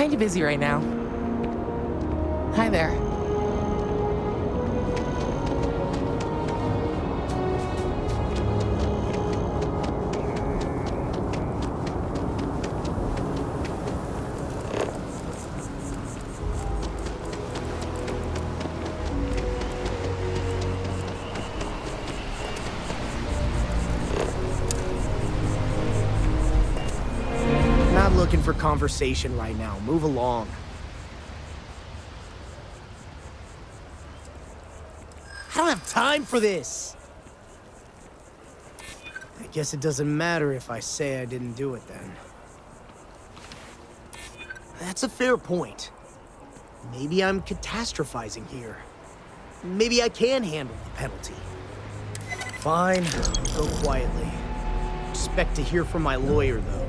Kinda busy right now. Hi there. Not looking for conversation right now. Move along. I don't have time for this! I guess it doesn't matter if I say I didn't do it then. That's a fair point. Maybe I'm catastrophizing here. Maybe I can handle the penalty. Fine, I'll go quietly. Expect to hear from my lawyer, though.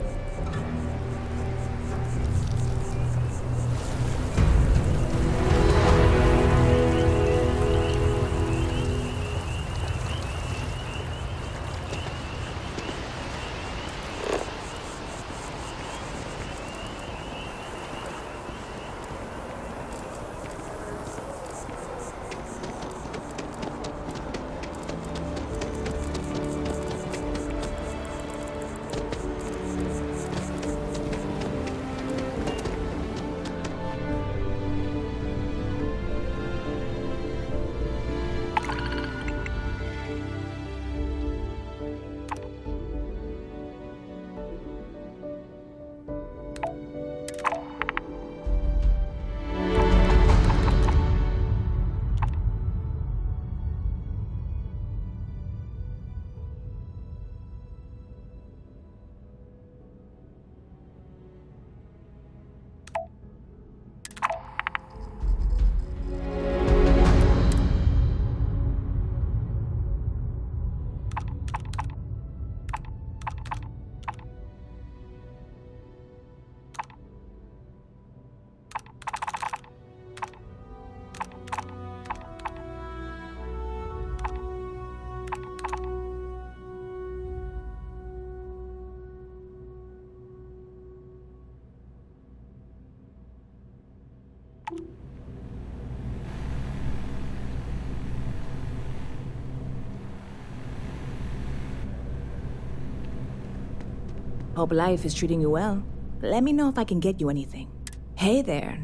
Hope life is treating you well. Let me know if I can get you anything. Hey there.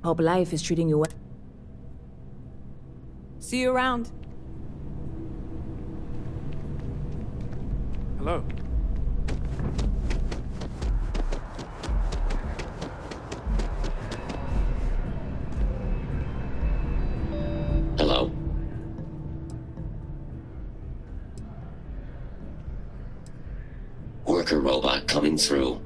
Hope life is treating you well. See you around. Hello. Hello? Worker robot coming through.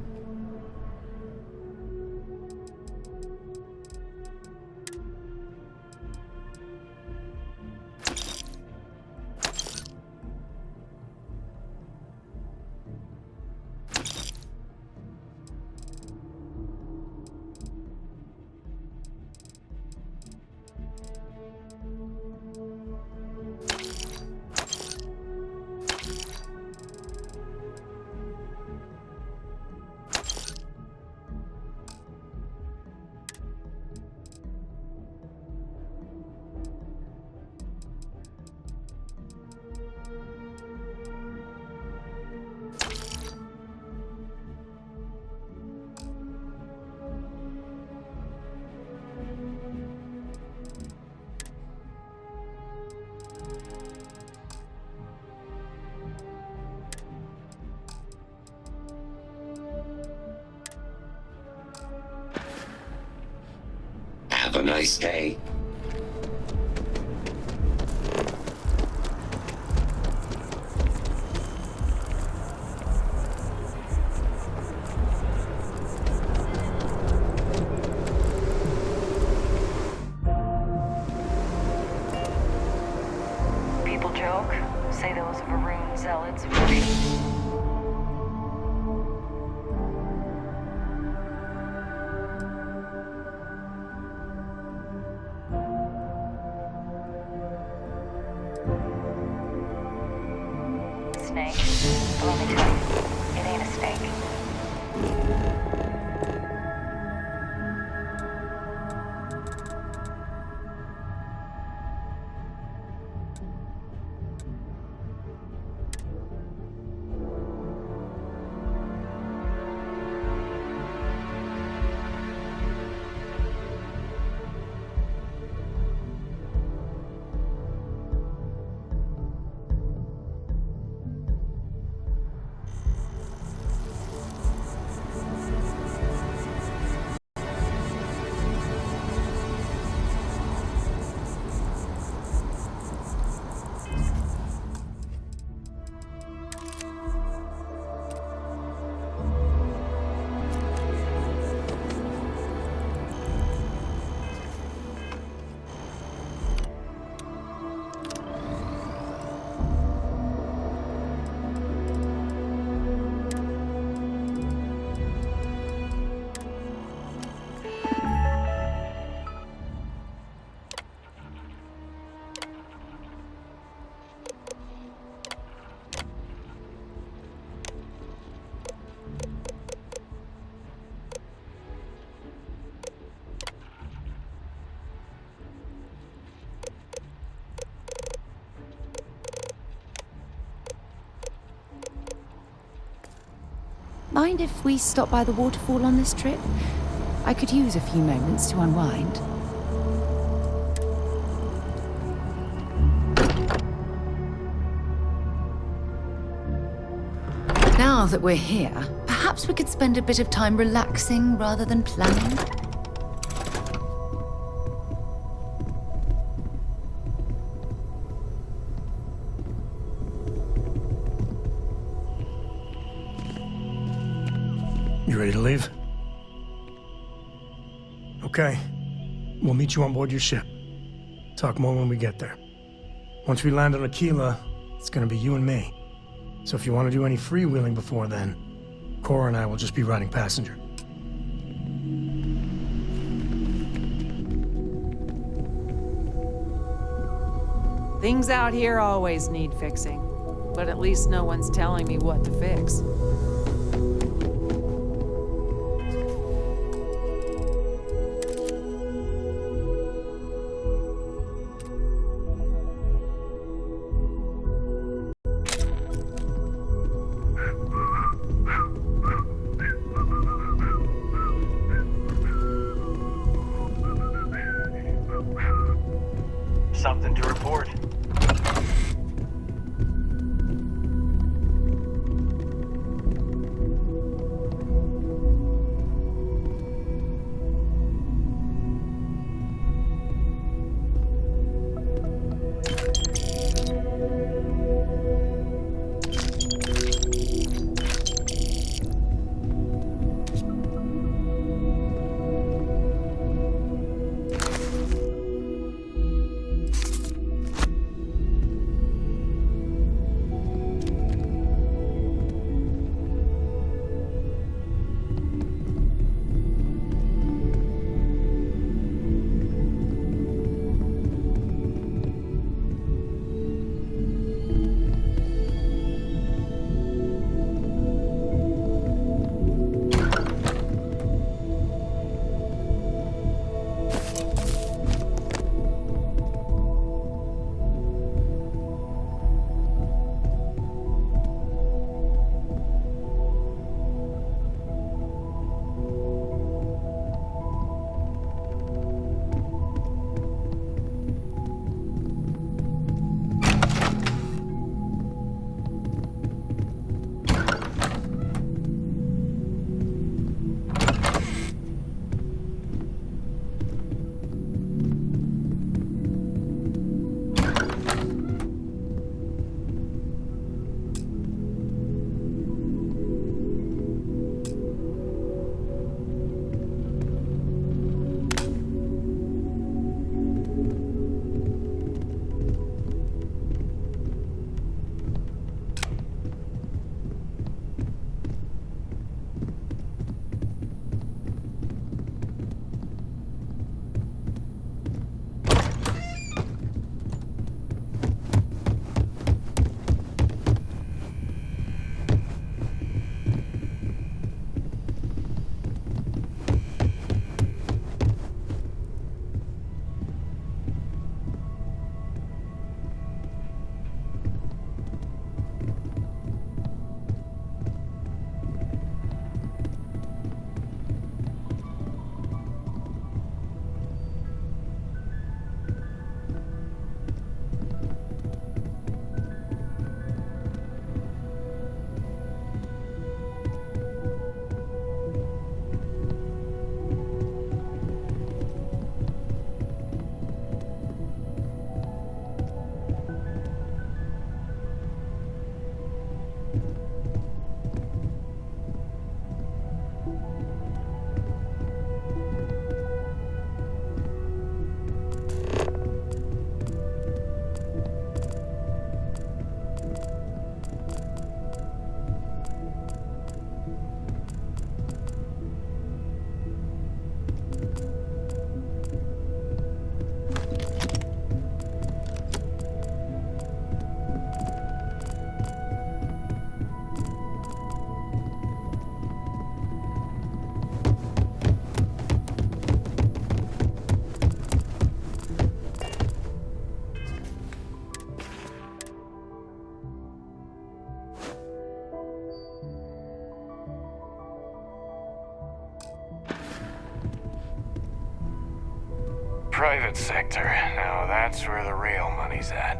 Have a nice day. People joke, say those Varun zealots worship. Snake. But let me tell you, it ain't a snake. mind if we stop by the waterfall on this trip? I could use a few moments to unwind. Now that we're here, perhaps we could spend a bit of time relaxing rather than planning. You ready to leave? Okay. We'll meet you on board your ship. Talk more when we get there. Once we land on Aquila, it's gonna be you and me. So if you want to do any freewheeling before then, Cora and I will just be riding passenger. Things out here always need fixing, but at least no one's telling me what to fix. Something to report. private sector. Now that's where the real money's at.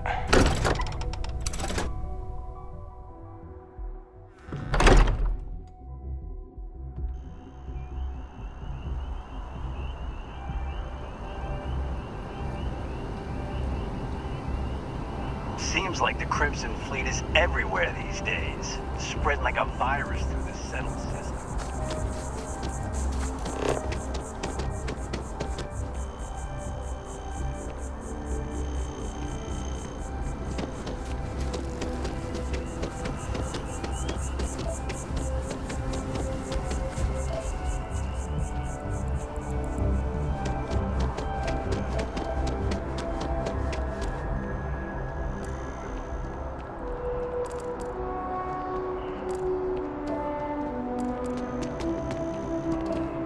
Seems like the Crimson Fleet is everywhere these days, spreading like a virus through the settled system.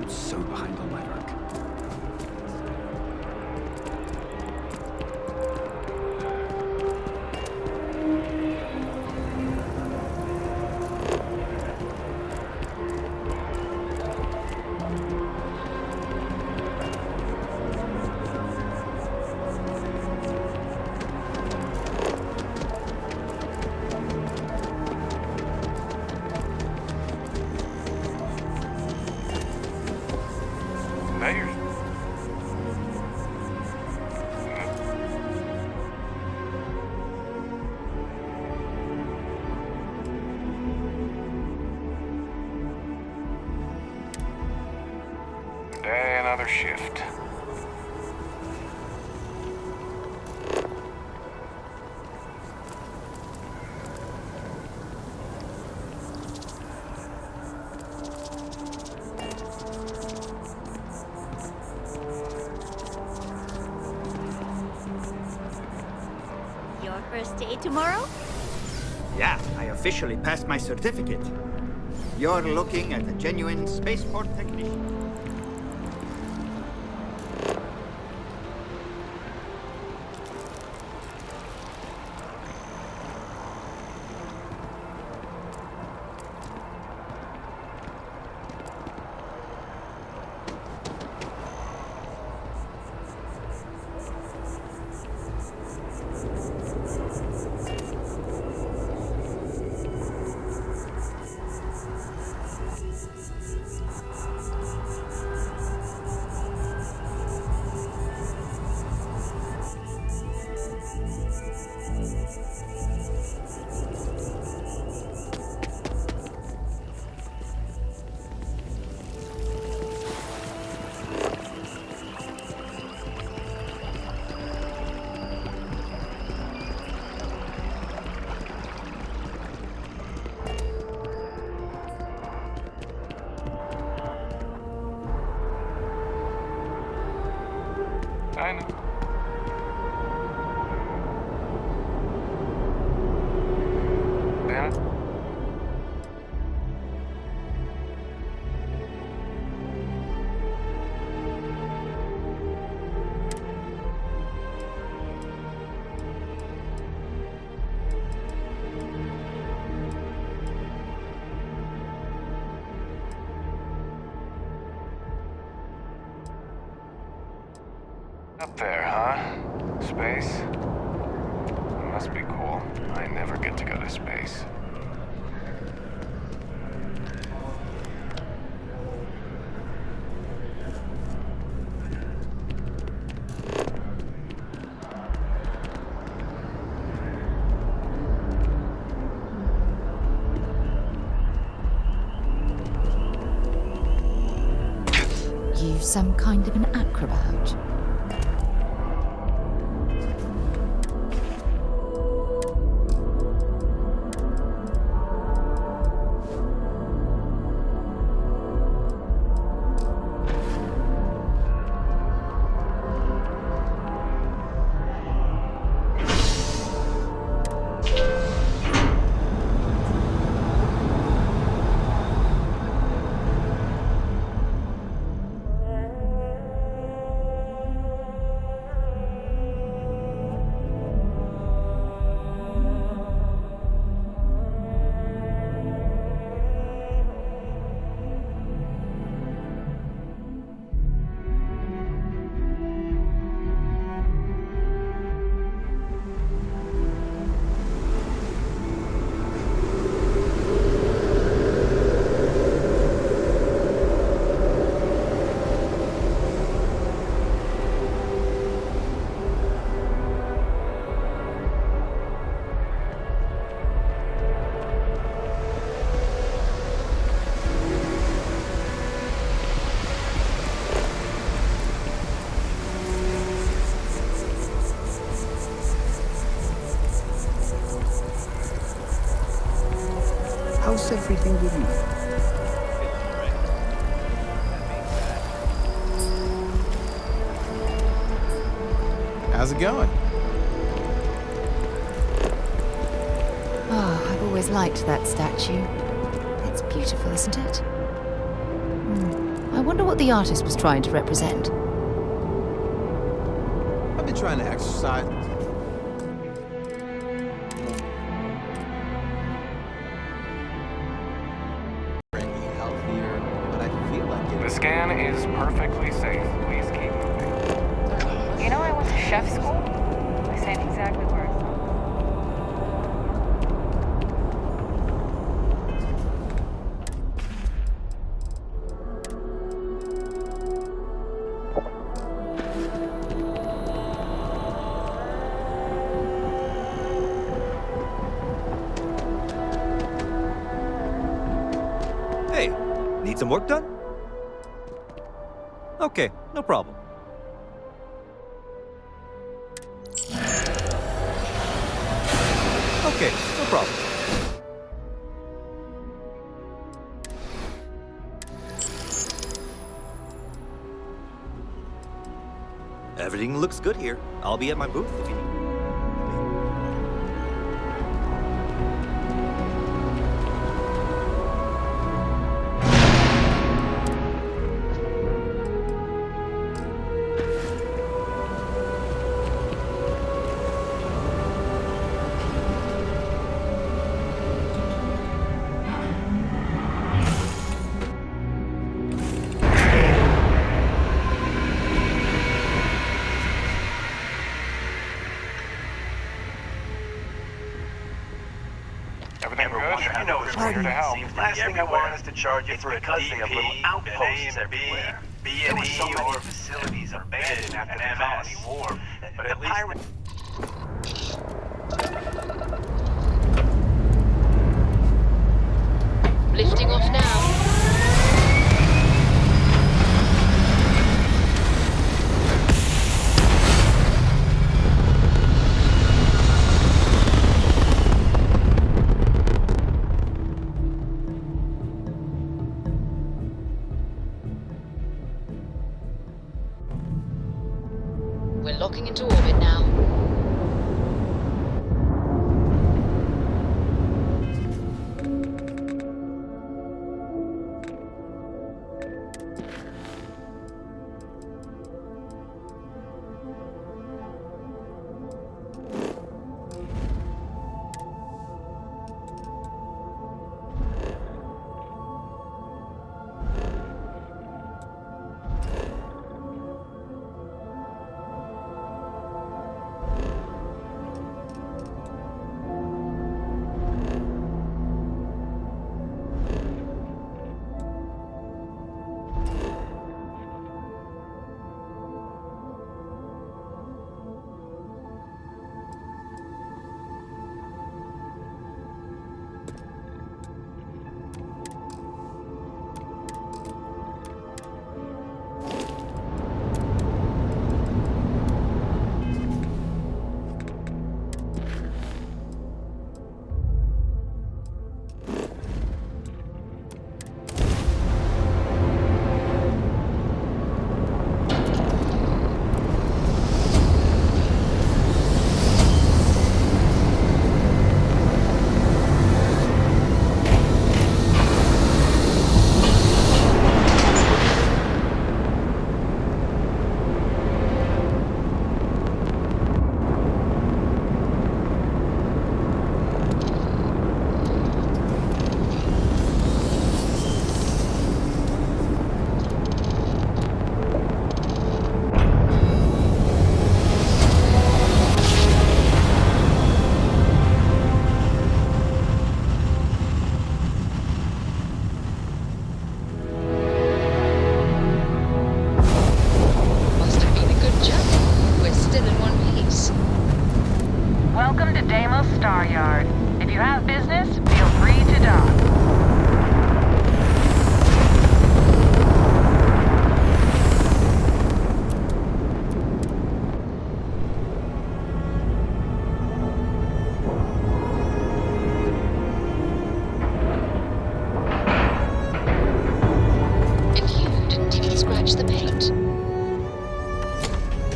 So behind on my work. That yours? Day, another shift. Your first day tomorrow? Yeah, I officially passed my certificate. You're looking at a genuine spaceport technician. I know. Diana? Up there, huh? Space? Must be cool. I never get to go to space. You some kind of an acrobat? everything you need. How's it going? Oh, I've always liked that statue. It's beautiful, isn't it? I wonder what the artist was trying to represent. I've been trying to exercise. Eat healthier, but I feel like The scan is perfectly safe. Please keep moving. You know I went to chef school? I say it exactly where I thought. Hey, need some work done? Okay, no problem. Okay, no problem. Everything looks good here. I'll be at my booth if you need. Everything good? I know it's Here to help. Last thing I want is to charge you for a DP, of little outposts everywhere. B&E or facilities abandoned after the colony war. But at least... Lifting off now. We're locking into orbit now.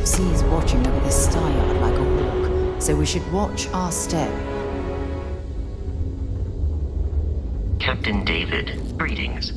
Sea's watching over this star yard like a hawk, so we should watch our step. Captain David, greetings.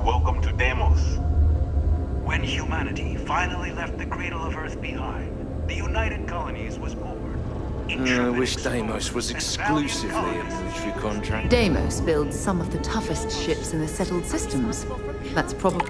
Welcome to Deimos. When humanity finally left the cradle of Earth behind, the United Colonies was born. I wish Deimos was exclusively a military contract. Deimos builds some of the toughest ships in the settled systems. That's probably...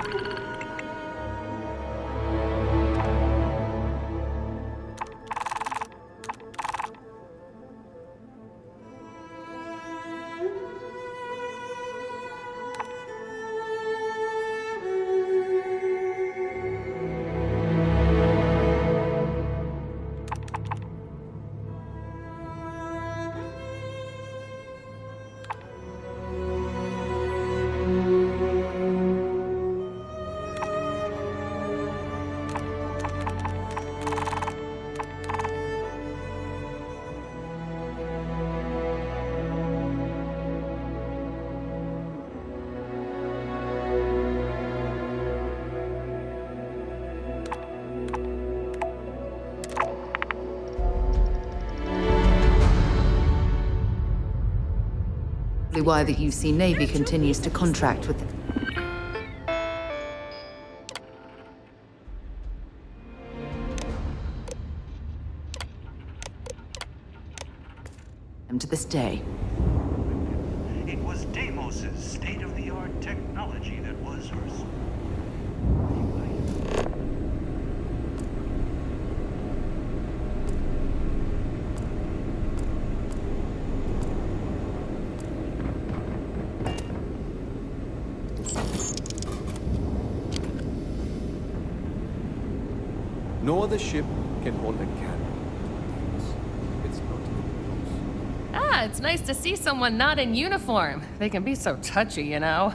why the UC Navy continues to contract with them to this day. It was Deimos' state-of-the-art technology that was hers. No other ship can hold a candle. It's not even close. Ah, it's nice to see someone not in uniform. They can be so touchy, you know.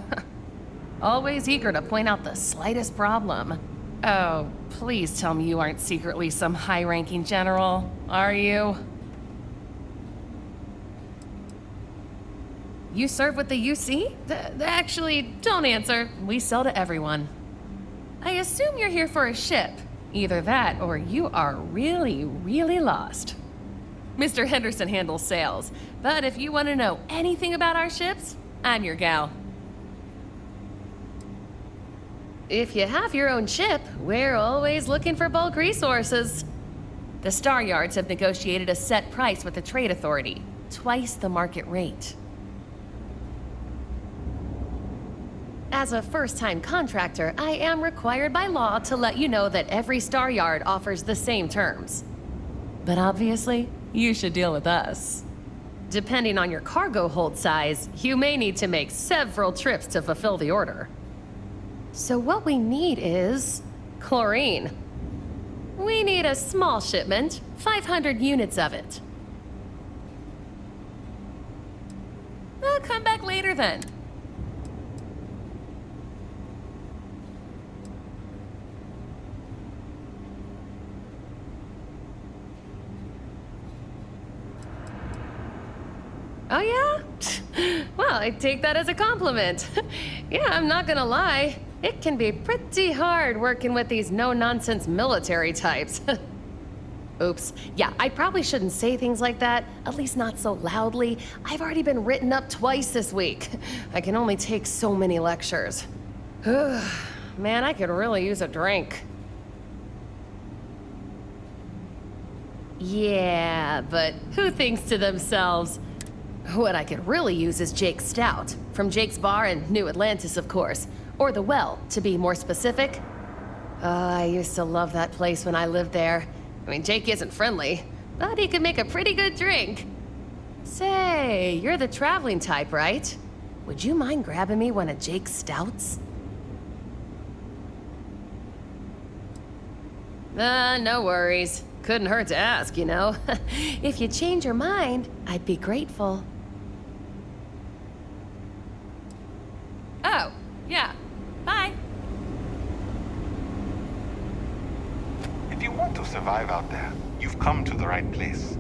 Always eager to point out the slightest problem. Oh, please tell me you aren't secretly some high-ranking general, are you? You serve with the UC? Actually, don't answer. We sell to everyone. I assume you're here for a ship. Either that, or you are really, really lost. Mr. Henderson handles sales, but if you want to know anything about our ships, I'm your gal. If you have your own ship, we're always looking for bulk resources. The Star Yards have negotiated a set price with the Trade Authority, twice the market rate. As a first-time contractor, I am required by law to let you know that every Star Yard offers the same terms. But obviously, you should deal with us. Depending on your cargo hold size, you may need to make several trips to fulfill the order. So what we need is chlorine. We need a small shipment, 500 units of it. I'll come back later then. Oh yeah? Well, I take that as a compliment. Yeah, I'm not gonna lie. It can be pretty hard working with these no-nonsense military types. Oops. Yeah, I probably shouldn't say things like that, at least not so loudly. I've already been written up twice this week. I can only take so many lectures. Man, I could really use a drink. Yeah, but who thinks to themselves, what I could really use is Jake's Stout, from Jake's Bar in New Atlantis, of course. Or The Well, to be more specific. I used to love that place when I lived there. I mean, Jake isn't friendly, but he could make a pretty good drink. Say, you're the traveling type, right? Would you mind grabbing me one of Jake's Stouts? No worries. Couldn't hurt to ask, you know? If you change your mind, I'd be grateful. Oh, yeah. Bye. If you want to survive out there, you've come to the right place.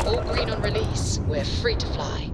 All green on release. We're free to fly.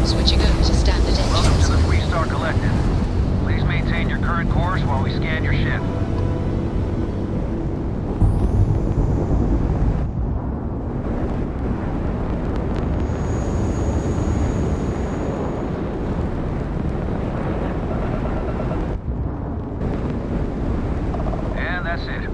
Switching over to standard engines. Welcome to the Freestar Collective. Please maintain your current course while we scan your ship. And that's it.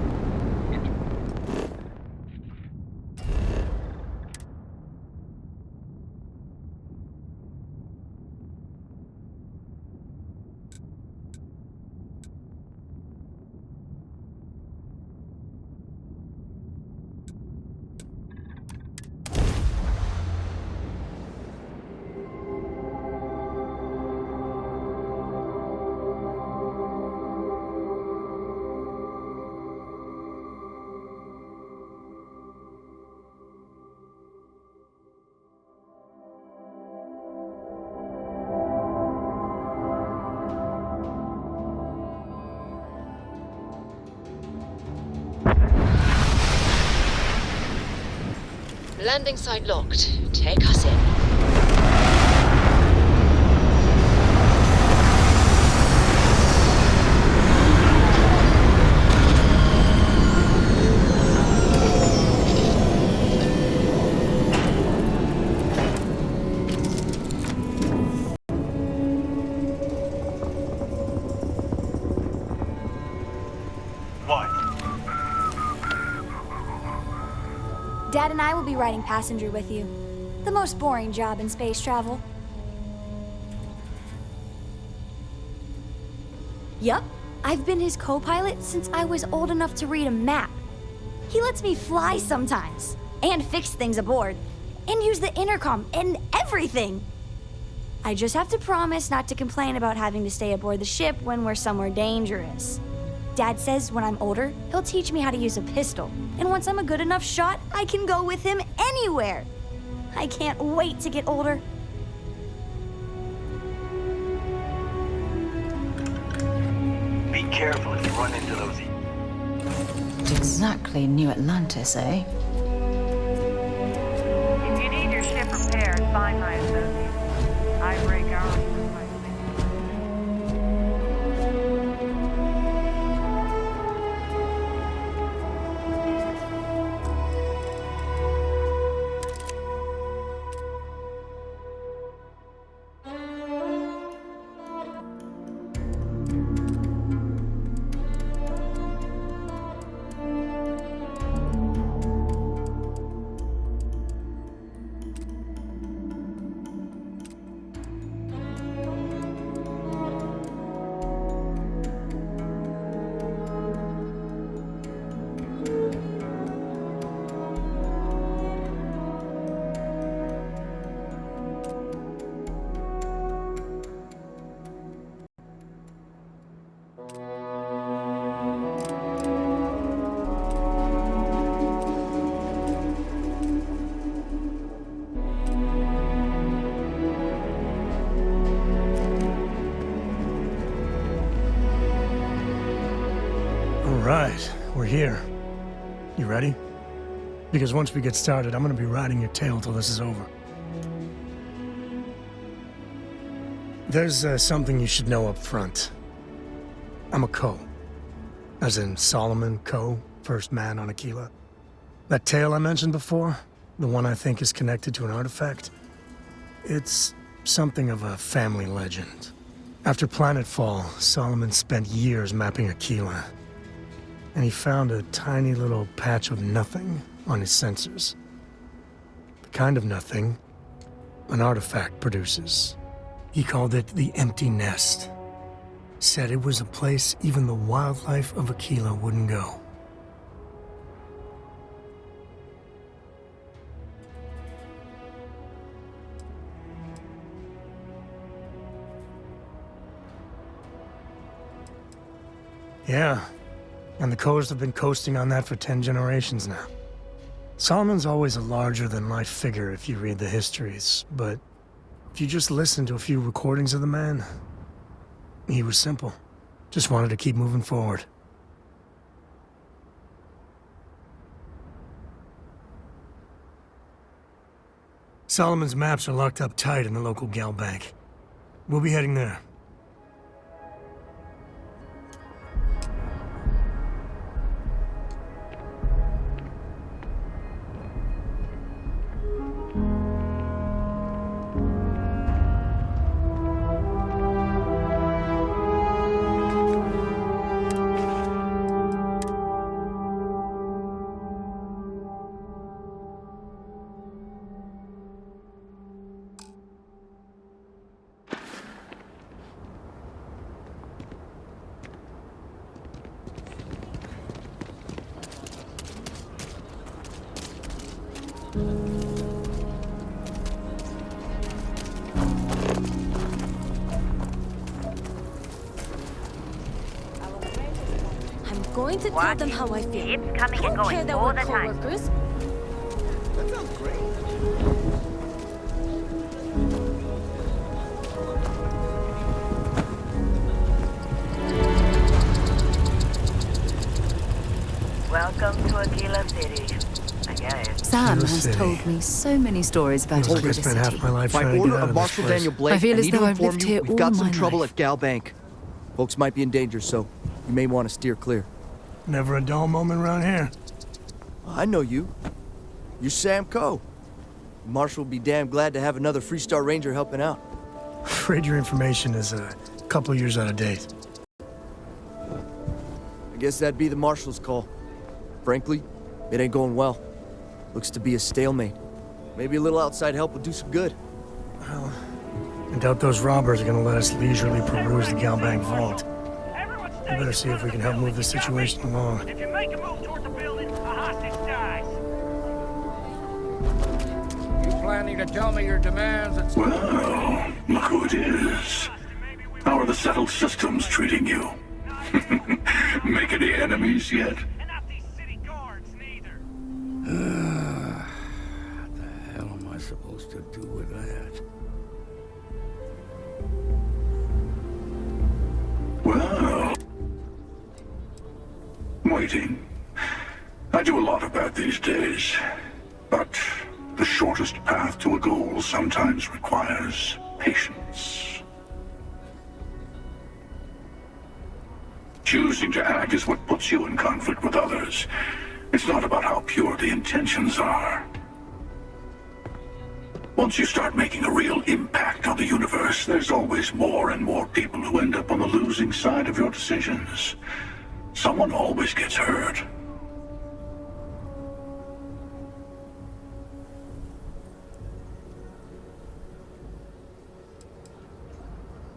Landing site locked. Take us in. Dad and I will be riding passenger with you. The most boring job in space travel. Yup, I've been his co-pilot since I was old enough to read a map. He lets me fly sometimes, and fix things aboard, and use the intercom and everything. I just have to promise not to complain about having to stay aboard the ship when we're somewhere dangerous. Dad says when I'm older, he'll teach me how to use a pistol. And once I'm a good enough shot, I can go with him anywhere. I can't wait to get older. Be careful if you run into those. Not exactly New Atlantis, eh? If you need your ship repaired, find my associates. I break ours with my Right, we're here. You ready? Because once we get started, I'm gonna be riding your tail till this is over. There's something you should know up front. I'm a Ko. As in Solomon Ko, first man on Aquila. That tale I mentioned before, the one I think is connected to an artifact, it's something of a family legend. After planetfall, Solomon spent years mapping Aquila. And he found a tiny little patch of nothing on his sensors. The kind of nothing an artifact produces. He called it the Empty Nest. Said it was a place even the wildlife of Aquila wouldn't go. Yeah. And the Kos have been coasting on that for 10 generations now. Solomon's always a larger-than-life figure if you read the histories, but if you just listen to a few recordings of the man, he was simple. Just wanted to keep moving forward. Solomon's maps are locked up tight in the local gal bank. We'll be heading there. Going to tell them how I feel. Ships coming I and don't going care that all we're the time. co-workers. That sounds great. Welcome to Aquila City. I get it. Sam Aquila has City. told me so many stories about Feels like Aquila I spent half City. my life By trying to order get out of of Marshal this place. Daniel Blake, I feel as need to though I've inform lived you here we've all got my some trouble life. at Gal Bank. Folks might be in danger, so you may want to steer clear. Never a dull moment around here. I know you. You're Sam Ko. Marshal will be damn glad to have another Freestar Ranger helping out. Afraid your information is a couple years out of date. I guess that'd be the Marshal's call. Frankly, it ain't going well. Looks to be a stalemate. Maybe a little outside help would do some good. Well, I doubt those robbers are gonna let us leisurely peruse the Galbank vault. We better see if we can help move the situation along. If you make a move toward the building, a hostage dies. You planning to tell me your demands at... Well, look who it is. How are the settled systems treating you? Make any enemies yet? What the hell am I supposed to do with that? Well... Waiting. do a lot of that these days, but the shortest path to a goal sometimes requires patience. Choosing to act is what puts you in conflict with others. It's not about how pure the intentions are. Once you start making a real impact on the universe, there's always more and more people who end up on the losing side of your decisions. Someone always gets hurt.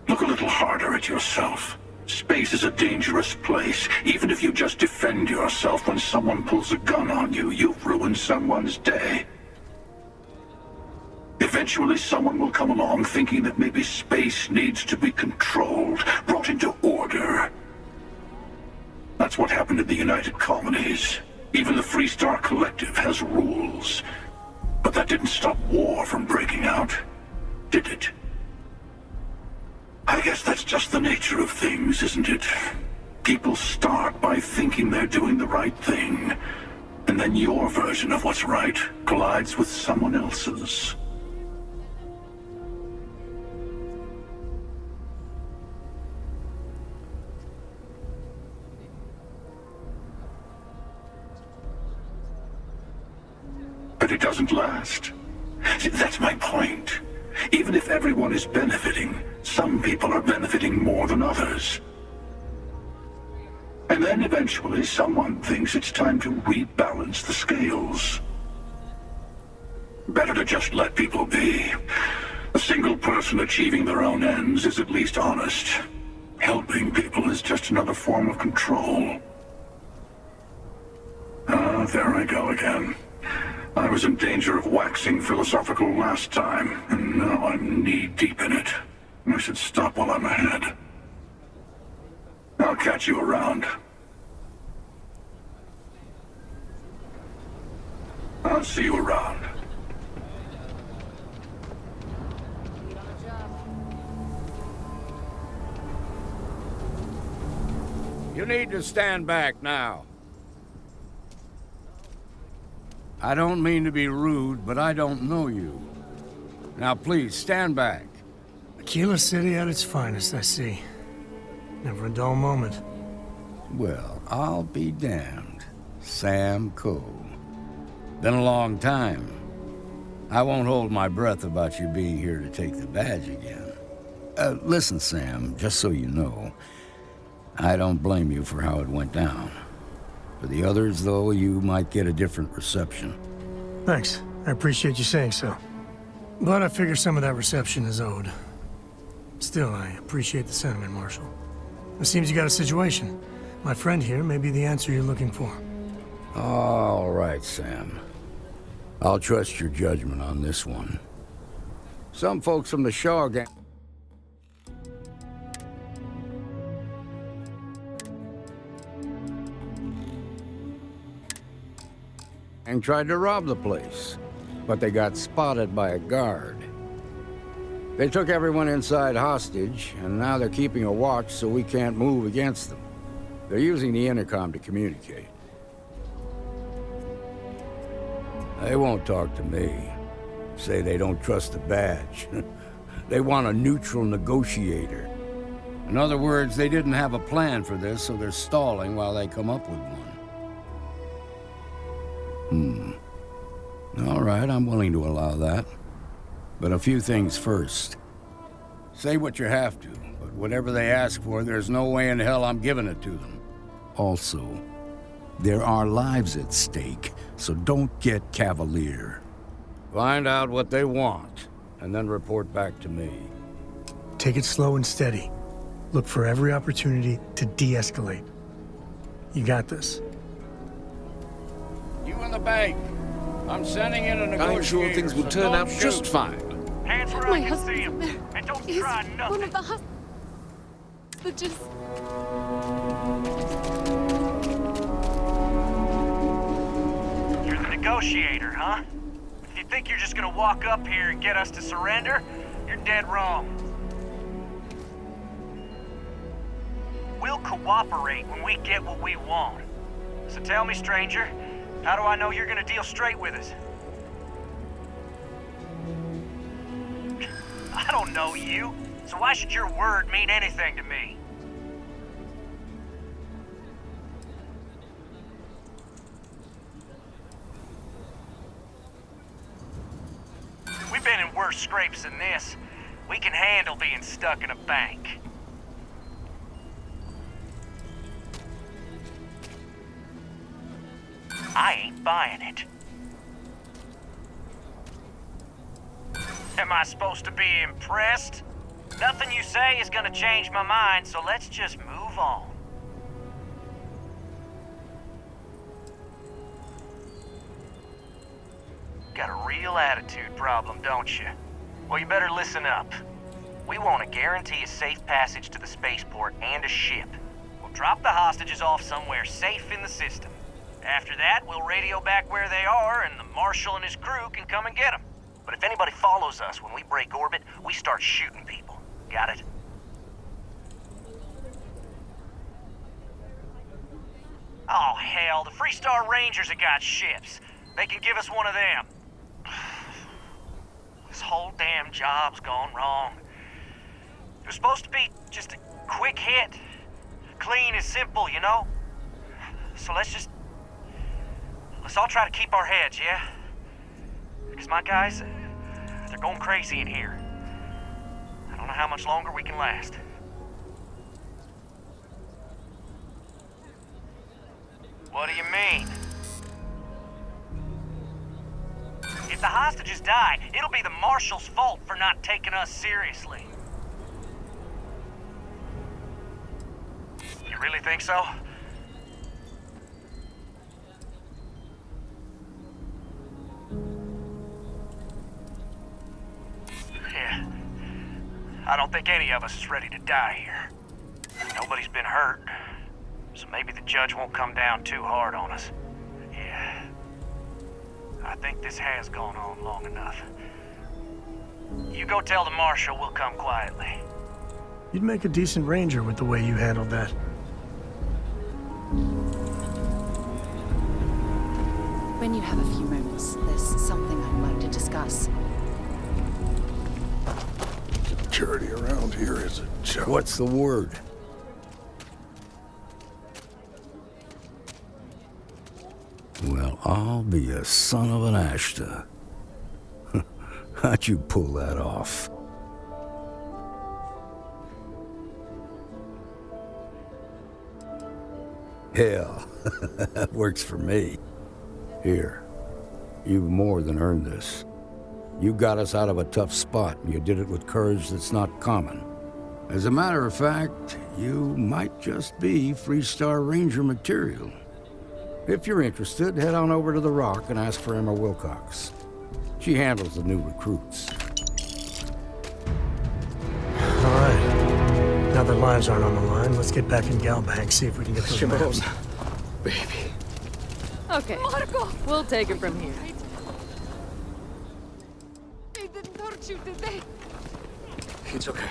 Look a little harder at yourself. Space is a dangerous place. Even if you just defend yourself when someone pulls a gun on you, you've ruined someone's day. Eventually, someone will come along thinking that maybe space needs to be controlled, brought into order. That's what happened in the United Colonies. Even the Freestar Collective has rules. But that didn't stop war from breaking out, did it? I guess that's just the nature of things, isn't it? People start by thinking they're doing the right thing, and then your version of what's right collides with someone else's. But it doesn't last. See, that's my point. Even if everyone is benefiting, some people are benefiting more than others. And then eventually someone thinks it's time to rebalance the scales. Better to just let people be. A single person achieving their own ends is at least honest. Helping people is just another form of control. Ah, there I go again. I was in danger of waxing philosophical last time, and now I'm knee-deep in it. I should stop while I'm ahead. I'll catch you around. I'll see you around. You need to stand back now. I don't mean to be rude, but I don't know you. Now please, stand back. Aquila City at its finest, I see. Never a dull moment. Well, I'll be damned. Sam Coe. Been a long time. I won't hold my breath about you being here to take the badge again. Listen, Sam, just so you know, I don't blame you for how it went down. For the others, though, you might get a different reception. Thanks. I appreciate you saying so. But I figure some of that reception is owed. Still, I appreciate the sentiment, Marshal. It seems you got a situation. My friend here may be the answer you're looking for. All right, Sam. I'll trust your judgment on this one. Some folks from the Shaw gang... and tried to rob the place, but they got spotted by a guard. They took everyone inside hostage, and now they're keeping a watch so we can't move against them. They're using the intercom to communicate. They won't talk to me. Say they don't trust the badge. They want a neutral negotiator. In other words, they didn't have a plan for this, so they're stalling while they come up with one. All right, I'm willing to allow that. But a few things first. Say what you have to, but whatever they ask for, there's no way in hell I'm giving it to them. Also, there are lives at stake, so don't get cavalier. Find out what they want, and then report back to me. Take it slow and steady. Look for every opportunity to de-escalate. You got this. You in the bank. I'm sending in a negotiator. I'm sure things will turn out just fine. Hands where I can see him, and don't try nothing. One of the hostages. You're the negotiator, huh? If you think you're just gonna walk up here and get us to surrender, you're dead wrong. We'll cooperate when we get what we want. So tell me, stranger, How do I know you're gonna deal straight with us? I don't know you, so why should your word mean anything to me? We've been in worse scrapes than this. We can handle being stuck in a bank. I ain't buying it. Am I supposed to be impressed? Nothing you say is gonna change my mind, so let's just move on. Got a real attitude problem, don't you? Well, you better listen up. We want to guarantee a safe passage to the spaceport and a ship. We'll drop the hostages off somewhere safe in the system. After that, we'll radio back where they are, and the Marshal and his crew can come and get them. But if anybody follows us when we break orbit, we start shooting people. Got it? Oh, hell, the Freestar Rangers have got ships. They can give us one of them. This whole damn job's gone wrong. It was supposed to be just a quick hit. Clean and simple, you know? So let's all try to keep our heads, yeah? Because my guys, they're going crazy in here. I don't know how much longer we can last. What do you mean? If the hostages die, it'll be the Marshal's fault for not taking us seriously. You really think so? Yeah. I don't think any of us is ready to die here. Nobody's been hurt, so maybe the judge won't come down too hard on us. Yeah. I think this has gone on long enough. You go tell the Marshal we'll come quietly. You'd make a decent ranger with the way you handled that. When you have a few moments, there's something I'd like to discuss. Security around here is a joke. What's the word? Well, I'll be a son of an Ashta. How'd you pull that off? Hell, that works for me. Here, you've more than earned this. You got us out of a tough spot, and you did it with courage that's not common. As a matter of fact, you might just be Freestar Ranger material. If you're interested, head on over to the Rock and ask for Emma Wilcox. She handles the new recruits. All right. Now that lives aren't on the line, let's get back in Galbank, see if we can get those maps. Baby. Okay, Marco! we'll take it from here. They didn't hurt you, did they? It's okay.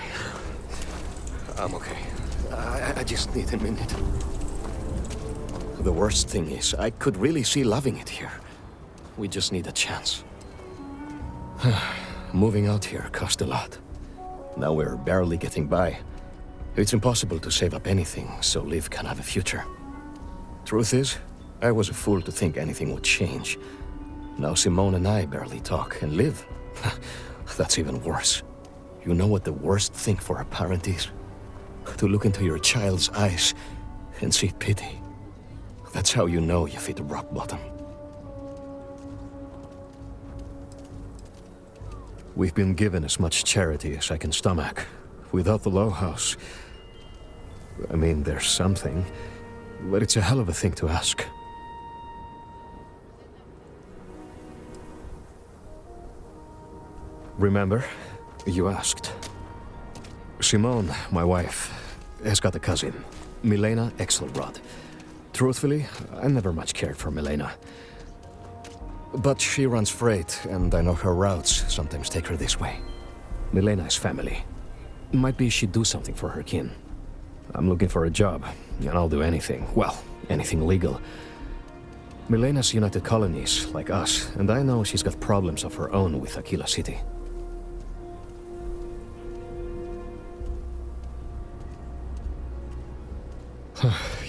I'm okay. I just need a minute. The worst thing is, I could really see loving it here. We just need a chance. Moving out here cost a lot. Now we're barely getting by. It's impossible to save up anything so Liv can have a future. Truth is, I was a fool to think anything would change. Now Simone and I barely talk, and Liv, that's even worse. You know what the worst thing for a parent is? To look into your child's eyes and see pity. That's how you know you've hit rock bottom. We've been given as much charity as I can stomach. Without the Low House, I mean, there's something, but it's a hell of a thing to ask. Remember, you asked. Simone, my wife, has got a cousin, Milena Exelrod. Truthfully, I never much cared for Milena. But she runs freight, and I know her routes sometimes take her this way. Milena is family. Might be she'd do something for her kin. I'm looking for a job, and I'll do anything. Well, anything legal. Milena's united colonies, like us, and I know she's got problems of her own with Aquila City.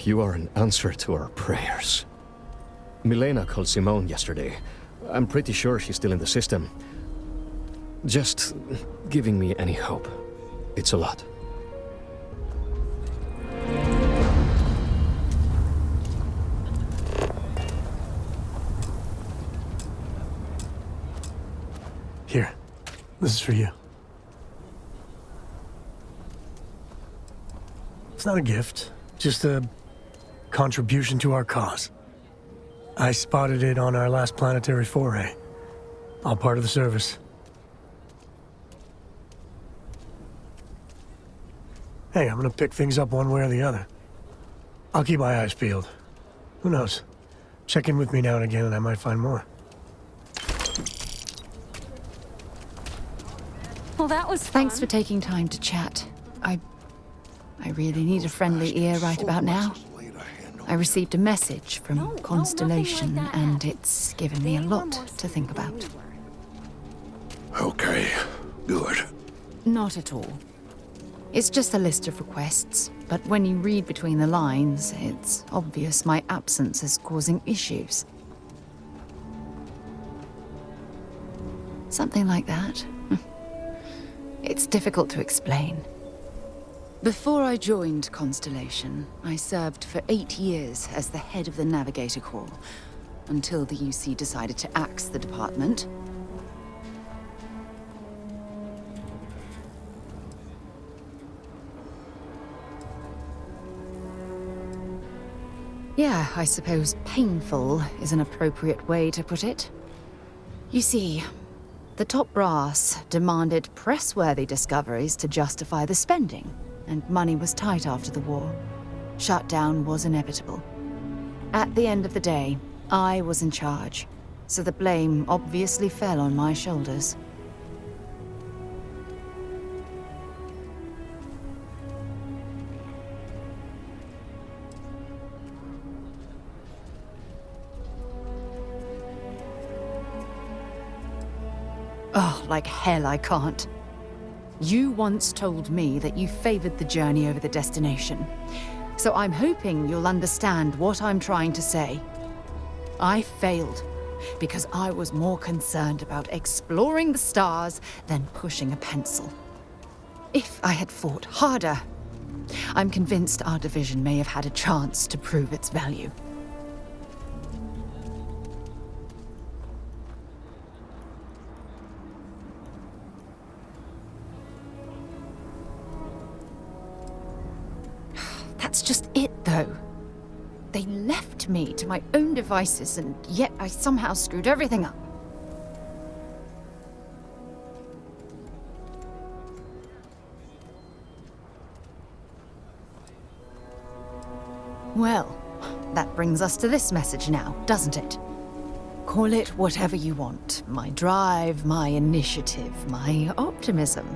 You are an answer to our prayers. Milena called Simone yesterday. I'm pretty sure she's still in the system. Just giving me any hope. It's a lot. Here, this is for you. It's not a gift, just a contribution to our cause. I spotted it on our last planetary foray. All part of the service. Hey, I'm gonna pick things up one way or the other. I'll keep my eyes peeled. Who knows? Check in with me now and again and I might find more. Well, that was fun. Thanks for taking time to chat. I really need a friendly ear right about now. I received a message from Constellation, and it's given me a lot to think about. Okay, good. Not at all. It's just a list of requests, but when you read between the lines, it's obvious my absence is causing issues. Something like that. It's difficult to explain. Before I joined Constellation, I served for 8 years as the head of the Navigator Corps, until the UC decided to axe the department. Yeah, I suppose painful is an appropriate way to put it. You see, the top brass demanded press-worthy discoveries to justify the spending, and money was tight after the war. Shutdown was inevitable. At the end of the day, I was in charge, so the blame obviously fell on my shoulders. Oh, like hell I can't. You once told me that you favored the journey over the destination. So I'm hoping you'll understand what I'm trying to say. I failed because I was more concerned about exploring the stars than pushing a pencil. If I had fought harder, I'm convinced our division may have had a chance to prove its value. That's just it, though. They left me to my own devices, and yet I somehow screwed everything up. Well, that brings us to this message now, doesn't it? Call it whatever you want. My drive, my initiative, my optimism.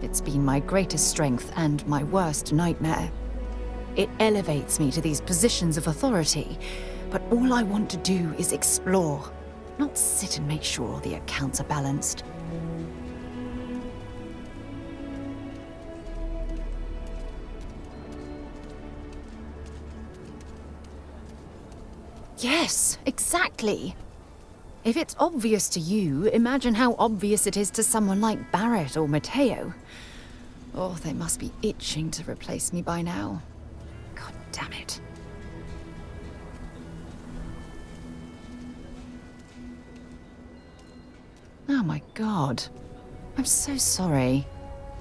It's been my greatest strength and my worst nightmare. It elevates me to these positions of authority, but all I want to do is explore, not sit and make sure the accounts are balanced. Yes, exactly. If it's obvious to you, imagine how obvious it is to someone like Barrett or Matteo. Oh, they must be itching to replace me by now. God damn it. Oh my God. I'm so sorry.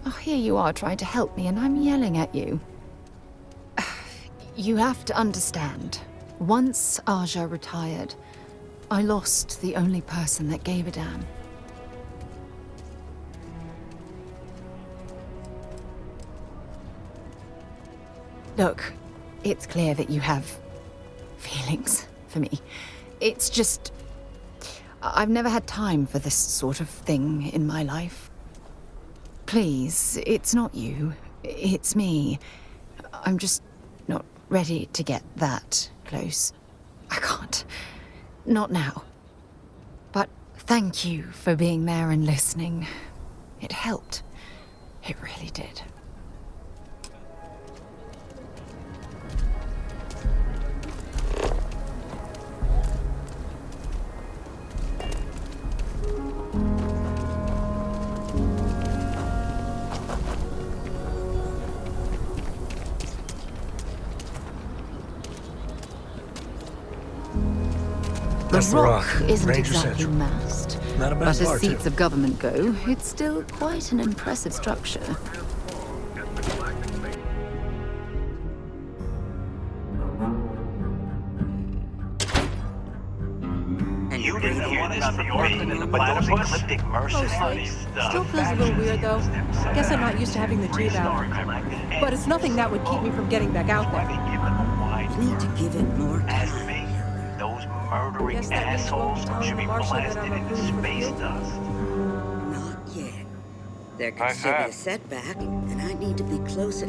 Oh, here you are trying to help me and I'm yelling at you. You have to understand. Once Aja retired, I lost the only person that gave a damn. Look, it's clear that you have feelings for me. It's just, I've never had time for this sort of thing in my life. Please, it's not you, it's me. I'm just not ready to get that close. I can't. Not now. But thank you for being there and listening. It helped. It really did. That's the rock. Isn't Ranger exactly Central. massed. Not a bad But as bar, seats too. of government go, it's still quite an impressive structure. You didn't hear this from me, but those ecliptic mercenaries stuff. Still feels a little weird, though. Guess I'm not used to having the tube out. But it's nothing that would keep me from getting back out there. You need to give it more As time. for me, those murdering assholes should be blasted into space dust. Not yet. There could Nice still be hat. a setback, and I need to be closer.